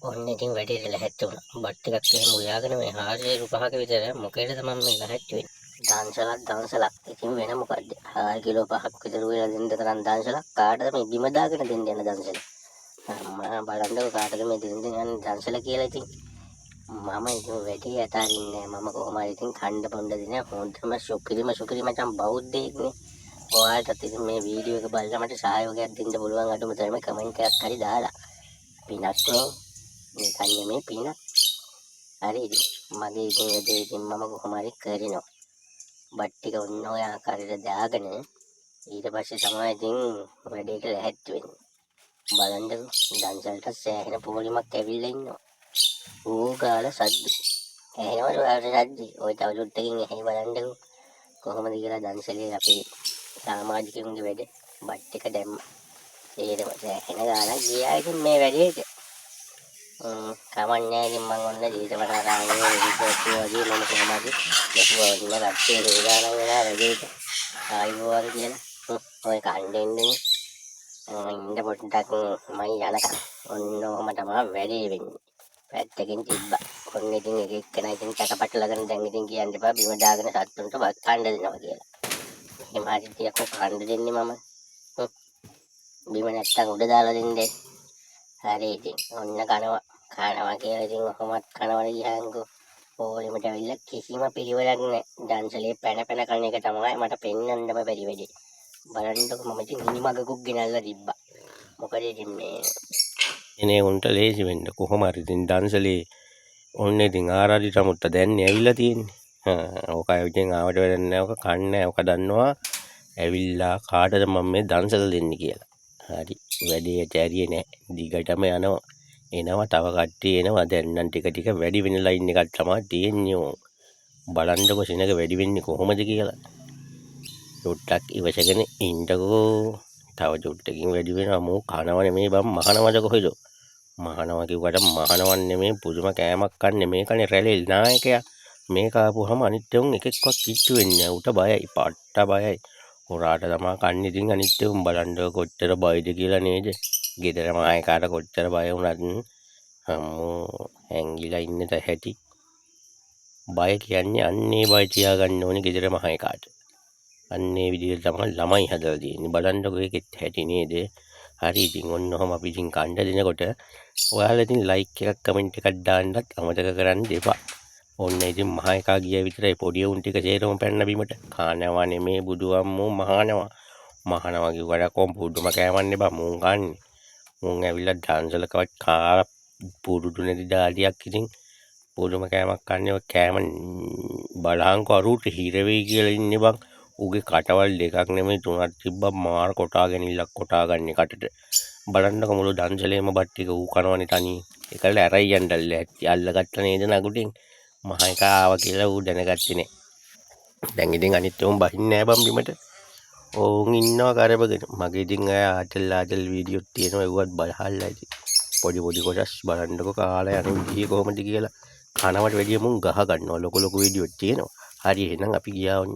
ඔන්න ඉතින් වැඩේට ලැහැත්ති වුණා. බත් ටිකක් එහෙම උයාගෙන මේ 400 විතර මොකේද මම මේ ලැහැත්ති වෙන්නේ. දන්සලක්. ඉතින් වෙන මොකද්ද? 4 කිලෝ 5ක් විතර උයලා දෙන්න තරම් දන්සලක් කාටද මේ බිම දාගෙන දෙන්න යන දන්සල. අම්මා බලන්නකො කාටද මේ දෙන්න යන දන්සල කියලා ඉතින්. මම ඉතින් වැඩේ අතාරින්නේ නැහැ. මම කොහොම හරි ඉතින් කණ්ඩ පොණ්ඩ දෙන හොඳම සුපිරිම මචං බෞද්ධයෙක්නේ. ඔයාලටත් ඉතින් මේ වීඩියෝ එක බලලා මට සහයෝගයක් දෙන්න පුළුවන් අඩුම තරමේ කමෙන්ට් එකක් හරි දාලා. පිනක් නේ. නිකන් නෙමෙයි පිනක්. හරිද? මගේ ඉතින් වැඩේ ඉතින් මම කොහොම හරි කරනවා. බත් ටික ඔන්න ඔය ආකාරයට දාගෙන ඊට පස්සේ තමයි ඉතින් වැඩේට ලැහැත්ති වෙන්නේ. බලන්නකො දන්සල්ට සෑහෙන පොලිමක් ඇවිල්ලා ඉන්නවා. ඕගාල සද්ද. ඇහෙනවද ඔයාලට සද්ද? ඔය තව චුට්ටකින් ඇහි බලන්නකො. කොහොමද කියලා දන්සලේ අපේ සමාජිකයන්ගේ වැඩ බත් ටික දැම්මා. ඒකම සෑහෙන ගාණක් ගියා ඉතින් මේ වැඩේට. කමන්නේ ඉතින් මම ඔන්න ඊට වඩා රාගනේ විදිහට වගේ මම කොහමද ලකුවා වුණා රැට්ටේ රෝදානම් වෙලා වැඩේට ආයිබෝවන් කියලා ඔය කණ්ඩෙන්නේ ඉන්න පොඩ්ඩක් මම යනකම් ඔන්න ඔහම තමයි වැඩේ වෙන්නේ පැත්තකින් තිබ්බා ඔන්න ඉතින් එක එක්කෙනා ඉතින් චකපටලගෙන දැන් ඉතින් කියන්න එපා බිම දාගෙන සත්තුන්ට වත් කණ්ඩ දෙනවා කියලා එහෙම හරි තියකෝ කණ්ඩ දෙන්නේ මම බිම නැත්තම් උඩ දාලා දෙන්නේ හරි ඉතින් ඔන්න කනවා කියලා ඉතින් ඔහොමත් කනවල ගියාන්කෝ ඕලෙමට ඇවිල්ලා කිසිම පිළිවෙලක් නැහැ දන්සලේ පැන කන එක තමයි මට පෙන්වන්නම බැරි වෙන්නේ බලන්නකො මම ඉතින් හිනිමගකුත් ගෙනල්ලා තිබ්බා මොකද ඉතින් මේ එනේ උන්ට ලේසි වෙන්න කොහොම හරි ඉතින් දන්සලේ ඔන්න ඉතින් ආරාධි සමුත්ත දැන් ඇවිල්ලා තියෙන්නේ ඕක ඉතින් ආවට වැඩක් නැහැ ඕක කන්නේ ඕක දන්නවා ඇවිල්ලා කාටද මම මේ දන්සල දෙන්නේ කියලා හරි වැඩේට ඇරියේ නැහැ දිගටම එනවා තව කට්ටිය එනවා දැන් නම් ටික වැඩි වෙන ලයින් එකක් තමයි තියෙන්නේ බලන්නකො සෙනග වැඩි වෙන්නේ කොහොමද කියලා චුට්ටක් ඉවසගෙන ඉන්නකෝ තව චුට්ටකින් වැඩි වෙනවා මෝ කනව නෙමෙයි බම් මහනවද කොහෙද මහනවා කිව්වට මහනවන් නෙමෙයි පුදුම කෑමක් කන්නේ මේකනේ රැළේ නායකයා මේක ආපුවම අනිත් උන් එකෙක්වත් කිච්චු වෙන්නේ නැහැ උට බයයි පට්ට බයයි හොරාට තමයි කන්නේ ඉතින් අනිත් උන් බලන්නකො කොච්චර බයද කියලා නේද ගෙදර මායකාට කොච්චර බය වුණත් අම්මෝ හැංගිලා ඉන්න හැටි බය කියන්නේ අන්නේ බය තියාගන්න ඕනේ ගෙදර මායකාට අන්නේ විදිහට තමයි ළමයි හදලා තියෙන්නේ බලන්නකො ඒකෙත් හැටි නේද හරි ඉතින් ඔන්න ඔහම අපි ඉතින් කණ්ඩ දෙනකොට ඔයාලා ඉතින් ලයික් එකක් කමෙන්ට් එකක් දාන්නත් අමතක කරන්න එපා ඔන්න ඉතින් මහා එකා ගියා විතරයි පොඩි උන් ටික සේරම පැන්න බිමට කනවා නෙමේ බුදු අම්මෝ මහනවා කිව්වට කොම් පුදුම කෑමන්නේ බා මුන් කන්නේ මුන් ඇවිල්ලා ඩාන්සලකවත් කාලා පුරුදු නැති දාඩියක් ඉතින් පුදුම කෑමක් කන්නේ ඔය කෑම බලහන්කො අරුට හිර වෙයි කියලා ඉන්නේ බං ඌගේ කටවල් දෙකක් නෙමෙයි තුනක් තිබ්බා මාර කොටා ගන්නේ කටට බලන්නකො මුළු දන්සලේම බත් ටික ඌ කනවනේ තනියෙන් ඒකල ඇරයි යන්නල්ල ඇත්ති අල්ලගත්ත නේද නගුටින් මහා එක ආවා කියලා ඌ දැනගත්තේ නෑ දැන් ඉතින් අනිත් උන් බහින්නේ නෑ බම් බිමට ඕන් ඉන්නවා කරබගෙන මගේ ඉතින් අය ආතල් වීඩියෝත් තියෙනවා ඒවත් බලහල්ලා ඉතින් පොඩි කොටස් බලන්නකො කාලා යන විදිය කොහොමද කියලා කනවට වැඩිය මුන් ගහ ගන්නවා ලොකු වීඩියෝත් තියෙනවා හරි එහෙනම් අපි ගියා ඔන්න